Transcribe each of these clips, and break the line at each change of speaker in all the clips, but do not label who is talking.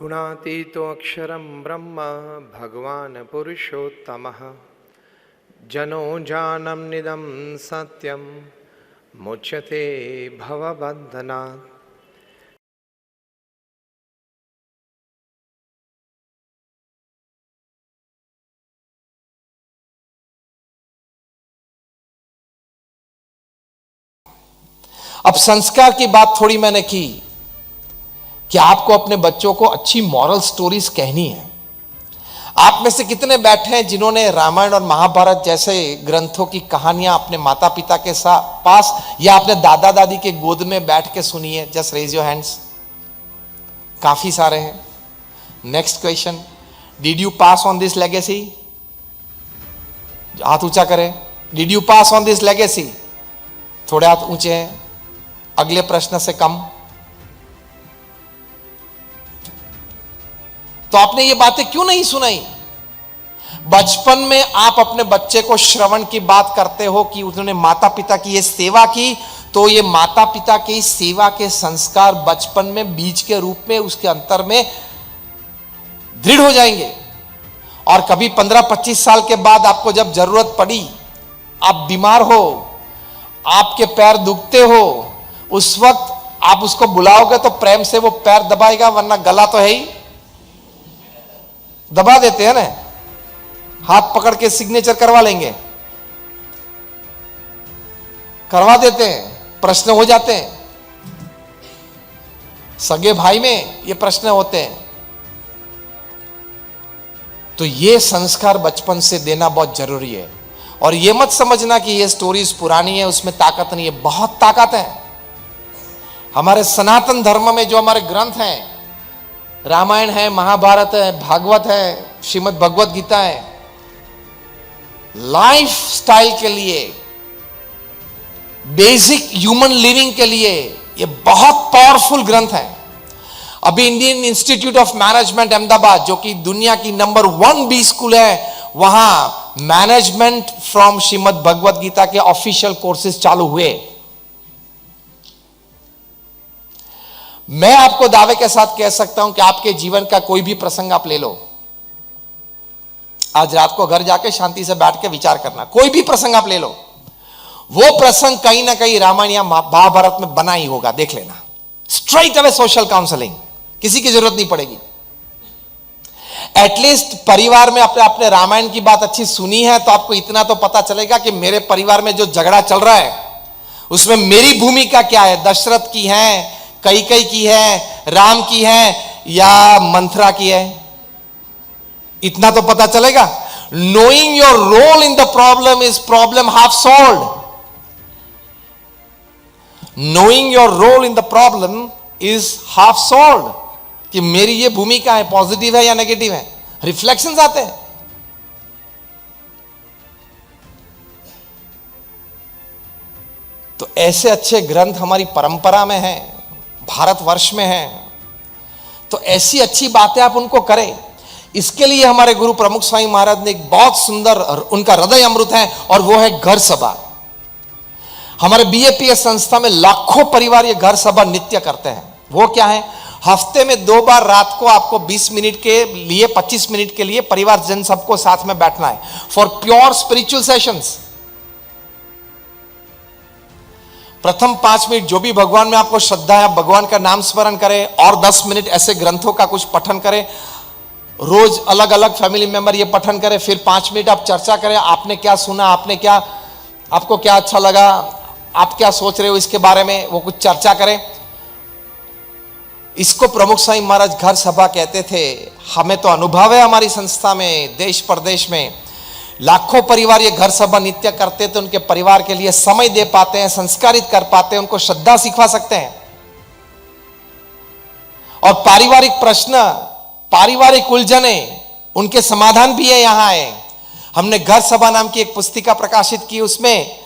गुणातीतो अक्षरं ब्रह्म भगवान् पुरुषोत्तमः जनो जानम निदं सत्यं मुच्यते भवबन्धनात्।
अब संस्कार की बात थोड़ी मैंने की कि आपको अपने बच्चों को अच्छी मॉरल स्टोरीज कहनी है। आप में से कितने बैठे हैं जिन्होंने रामायण और महाभारत जैसे ग्रंथों की कहानियां अपने माता पिता के पास या अपने दादा दादी के गोद में बैठ के सुनी है? Just raise your hands. काफी सारे हैं। Next question, did you pass on this legacy? हाथ ऊंचा करें। Did you pass on this legacy? थोड़े हाथ ऊंचे हैं। अगले प्रश्न से कम। तो आपने ये बातें क्यों नहीं सुनाई? बचपन में आप अपने बच्चे को श्रवण की बात करते हो कि उन्होंने माता पिता की ये सेवा की, तो ये माता पिता की सेवा के संस्कार बचपन में बीज के रूप में उसके अंतर में दृढ़ हो जाएंगे। और कभी 15-25 साल के बाद आपको जब जरूरत पड़ी, आप बीमार हो, आपके पैर दुखते हो, उस वक्त आप उसको बुलाओगे तो प्रेम से वो पैर दबाएगा, वरना गला तो है ही, दबा देते हैं ना। हाथ पकड़ के सिग्नेचर करवा लेंगे, करवा देते हैं, प्रश्न हो जाते हैं। सगे भाई में ये प्रश्न होते हैं। तो ये संस्कार बचपन से देना बहुत जरूरी है। और ये मत समझना कि ये स्टोरीज पुरानी है, उसमें ताकत नहीं है। बहुत ताकत है। हमारे सनातन धर्म में जो हमारे ग्रंथ हैं, रामायण है, महाभारत है, भागवत है, श्रीमद् भगवत गीता है, लाइफ स्टाइल के लिए, बेसिक ह्यूमन लिविंग के लिए ये बहुत पावरफुल ग्रंथ है। अभी Indian institute of management Ahmedabad, जो कि दुनिया की नंबर 1 बी स्कूल है, वहां मैनेजमेंट फ्रॉम श्रीमद् भगवत गीता के ऑफिशियल कोर्सेज चालू हुए। मैं आपको दावे के साथ कह सकता हूं कि आपके जीवन का कोई भी प्रसंग आप ले लो, आज रात को घर जाके शांति से बैठ के विचार करना, कोई भी प्रसंग आप ले लो, वो प्रसंग कहीं ना कहीं रामायण या महाभारत में बना ही होगा। देख लेना। स्ट्रेट अवे सोशल काउंसलिंग, किसी की जरूरत नहीं पड़ेगी। एटलीस्ट परिवार में अपने रामायण की बात अच्छी सुनी है तो आपको इतना तो पता चलेगा कि मेरे परिवार में जो झगड़ा चल रहा है उसमें मेरी भूमिका क्या है। दशरथ की है, कैकेयी की है, राम की है या मंथरा की है, इतना तो पता चलेगा। Knowing your role in the problem is problem half solved. Knowing your role in the problem is half solved, कि मेरी ये भूमिका है, पॉजिटिव है या नेगेटिव है, रिफ्लेक्शंस आते हैं। तो ऐसे अच्छे ग्रंथ हमारी परंपरा में हैं, भारतवर्ष में हैं। तो ऐसी अच्छी बातें आप उनको करें। इसके लिए हमारे गुरु प्रमुख स्वामी महाराज ने एक बहुत सुंदर, उनका हृदय अमृत है, और वो है घर सभा। हमारे बीएपीएस संस्था में लाखों परिवार ये घर सभा नित्य करते हैं। वो क्या है? हफ्ते में 2 बार रात को आपको 20 मिनट के लिए, 25 मिनट के लिए परिवार जन सबको साथ में बैठना है फॉर प्योर स्पिरिचुअल सेशंस। प्रथम 5 मिनट जो भी भगवान में आपको श्रद्धा है, भगवान का नाम स्मरण करें, और 10 मिनट ऐसे ग्रंथों का कुछ पठन करें। रोज अलग अलग फैमिली मेंबर ये पठन करें। फिर 5 मिनट आप चर्चा करें, आपने क्या सुना, आपको क्या अच्छा लगा, आप क्या सोच रहे हो इसके बारे में, वो कुछ चर्चा करें। इसको प्रमुख स्वामी महाराज घर सभा कहते थे। हमें तो अनुभव है हमारी संस्था में, देश प्रदेश में लाखों परिवार ये घर सभा नित्य करते, तो उनके परिवार के लिए समय दे पाते हैं, संस्कारित कर पाते हैं, उनको श्रद्धा सिखा सकते हैं। और पारिवारिक प्रश्न, पारिवारिक उलझने, उनके समाधान भी है यहां है। हमने घर सभा नाम की एक पुस्तिका प्रकाशित की, उसमें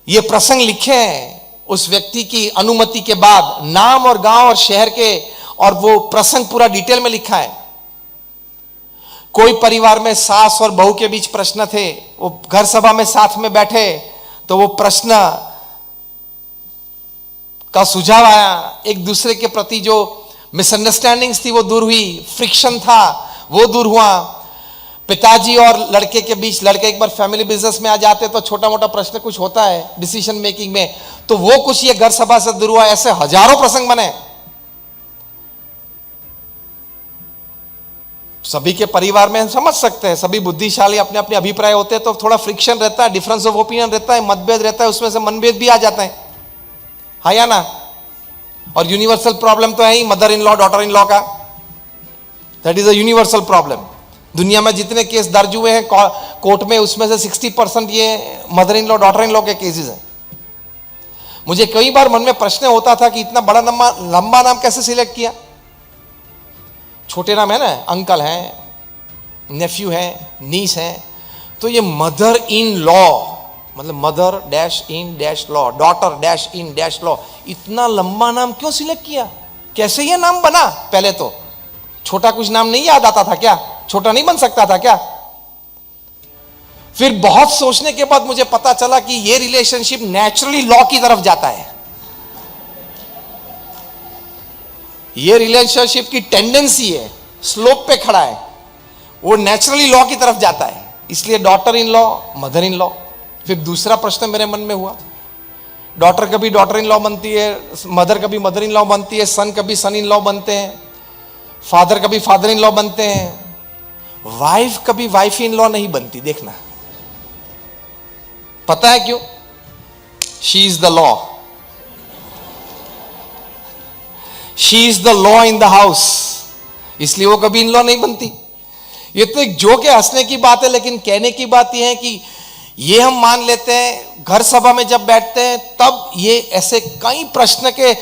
ये प्रसंग लिखे हैं उस व्यक्ति की अनुमति के बाद, नाम और गांव और शहर के, और वो प्रसंग पूरा डिटेल में लिखा है। कोई परिवार में सास और बहू के बीच प्रश्न थे, वो घर सभा में साथ में बैठे तो वो प्रश्न का सुझाव आया। एक दूसरे के प्रति जो मिसअंडरस्टैंडिंग्स थी वो दूर हुई, फ्रिक्शन था वो दूर हुआ, पिताजी और लड़के के बीच, लड़के एक बार फैमिली बिजनेस में आ जाते तो छोटा मोटा प्रश्न कुछ होता है डिसीजन मेकिंग में, तो वो कुछ ये घर सभा से दूर हुआ। ऐसे हजारों प्रसंग बने। सभी के परिवार में हम समझ सकते हैं, सभी बुद्धिशाली अपने अपने अभिप्राय होते हैं, तो थोड़ा फ्रिक्शन रहता है, डिफरेंस ऑफ ओपिनियन रहता है, मतभेद रहता है, उसमें से मनभेद भी आ जाता है, हाँ या ना। और यूनिवर्सल प्रॉब्लम तो है ही mother in law daughter in law का, that is a universal problem. दुनिया में जितने केस दर्ज हुए हैं कोर्ट में, उसमें से 60% ये mother in law daughter in law के केसेस हैं। मुझे कई बार मन में प्रश्न होता था कि इतना बड़ा लंबा नाम कैसे सिलेक्ट किया। छोटे नाम है ना, अंकल हैं, नेफ्यू हैं, नीस हैं, तो ये मदर इन लॉ मतलब mother dash in dash law, daughter dash in dash law, इतना लंबा नाम क्यों सिलेक्ट किया, कैसे ये नाम बना। पहले तो छोटा कुछ नाम नहीं याद आता था क्या, छोटा नहीं बन सकता था क्या। फिर बहुत सोचने के बाद मुझे पता चला कि ये रिलेशनशिप नेचुरली लॉ की तरफ जाता है, ये रिलेशनशिप की टेंडेंसी है, स्लोप पे खड़ा है, वो नेचुरली लॉ की तरफ जाता है, इसलिए daughter in law mother in law. फिर दूसरा प्रश्न मेरे मन में हुआ, डॉटर कभी डॉटर इन लॉ बनती है, मदर कभी मदर इन लॉ बनती है, सन कभी सन इन लॉ बनते हैं, फादर कभी फादर इन लॉ बनते हैं, वाइफ कभी वाइफ इन लॉ नहीं बनती। देखना, पता है क्यों? She is the law, she is the law in the house, इसलिए वो कभी इन लॉ नहीं बनती। ये तो एक जोक है, हंसने की बात है, लेकिन कहने की बात यह है कि ये हम मान लेते हैं घर सभा में जब बैठते हैं तब ये ऐसे कई प्रश्न के,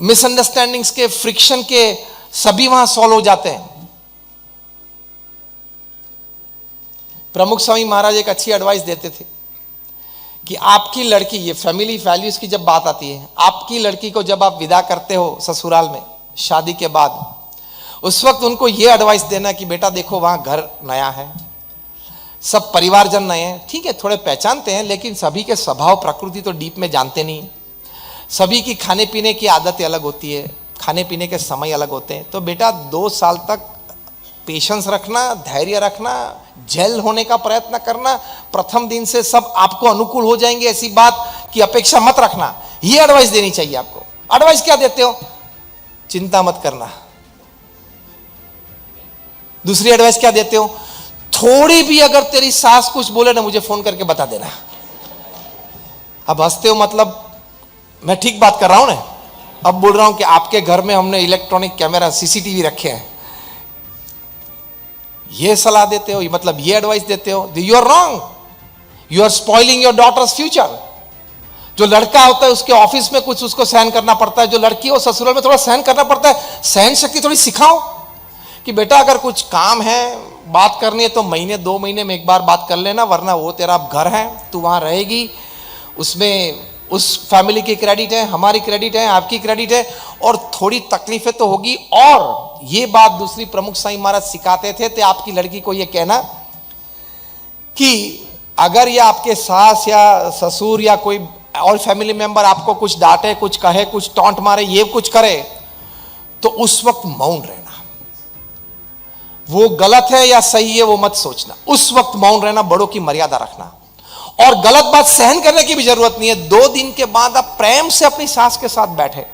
मिसअंडरस्टैंडिंग्स के, फ्रिक्शन के, सभी वहां सॉल्व हो जाते हैं। प्रमुख स्वामी महाराज एक अच्छी एडवाइस देते थे कि आपकी लड़की, ये फैमिली वैल्यूज की जब बात आती है, आपकी लड़की को जब आप विदा करते हो ससुराल में शादी के बाद, उस वक्त उनको ये एडवाइस देना कि बेटा देखो वहां घर नया है, सब परिवारजन नए हैं, ठीक है थोड़े पहचानते हैं, लेकिन सभी के स्वभाव प्रकृति तो डीप में जानते नहीं, सभी की खाने पीने की आदतें अलग होती है, खाने पीने के समय अलग होते हैं। तो बेटा 2 साल तक पेशेंस रखना, धैर्य रखना, जेल होने का प्रयत्न करना, प्रथम दिन से सब आपको अनुकूल हो जाएंगे ऐसी बात की अपेक्षा मत रखना। ये एडवाइस देनी चाहिए आपको। एडवाइस क्या देते हो? चिंता मत करना। दूसरी एडवाइस क्या देते हो? थोड़ी भी अगर तेरी सास कुछ बोले ना, मुझे फोन करके बता देना। अब हंसते हो, मतलब मैं ठीक बात कर रहा हूं ना। अब बोल रहा हूं कि आपके घर में हमने इलेक्ट्रॉनिक कैमरा सीसीटीवी रखे हैं, ये सलाह देते हो, मतलब ये एडवाइस देते हो, you are wrong, you are spoiling your daughter's future. जो लड़का होता है उसके ऑफिस में कुछ उसको सहन करना पड़ता है, जो लड़की हो ससुराल में थोड़ा सहन करना पड़ता है। सहन शक्ति थोड़ी सिखाओ कि बेटा अगर कुछ काम है, बात करनी है तो महीने 2 महीने में एक बार बात कर लेना, वरना वो तेरा घर है, तू वहां रहेगी, उसमें उस फैमिली की क्रेडिट है, हमारी क्रेडिट है, आपकी क्रेडिट है, और थोड़ी तकलीफें तो होगी। और ये बात दूसरी प्रमुख साईं महाराज सिखाते थे, तो आपकी लड़की को ये कहना कि अगर ये आपके सास या ससुर या कोई और फैमिली मेंबर आपको कुछ डांटे, कुछ कहे, कुछ टॉन्ट मारे, ये कुछ करे, तो उस वक्त मौन रहना। वो गलत है या सही है वो मत सोचना, उस वक्त मौन रहना, बड़ों की मर्यादा रखना। और गलत बात सहन करने की भी जरूरत नहीं है। 2 दिन के बाद आप प्रेम से अपनी सास के साथ बैठे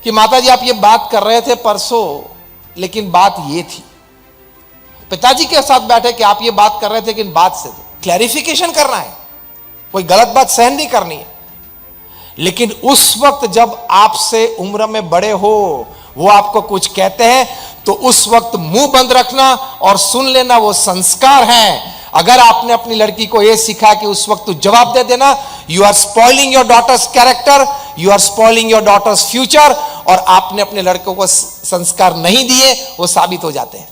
कि माता जी आप ये बात कर रहे थे परसों, लेकिन बात ये थी। पिताजी के साथ बैठे कि आप ये बात कर रहे थे, लेकिन बात से क्लैरिफिकेशन करना है, कोई गलत बात सहन नहीं करनी है। लेकिन उस वक्त जब आपसे उम्र में बड़े हो, वो आपको कुछ कहते हैं, तो उस वक्त मुंह बंद रखना और सुन लेना, वो संस्कार है। अगर आपने अपनी लड़की को यह सिखा कि उस वक्त जवाब दे देना, you are spoiling your daughter's character, you are spoiling your daughter's future, और आपने अपने लड़कों को संस्कार नहीं दिए, वो साबित हो जाते हैं।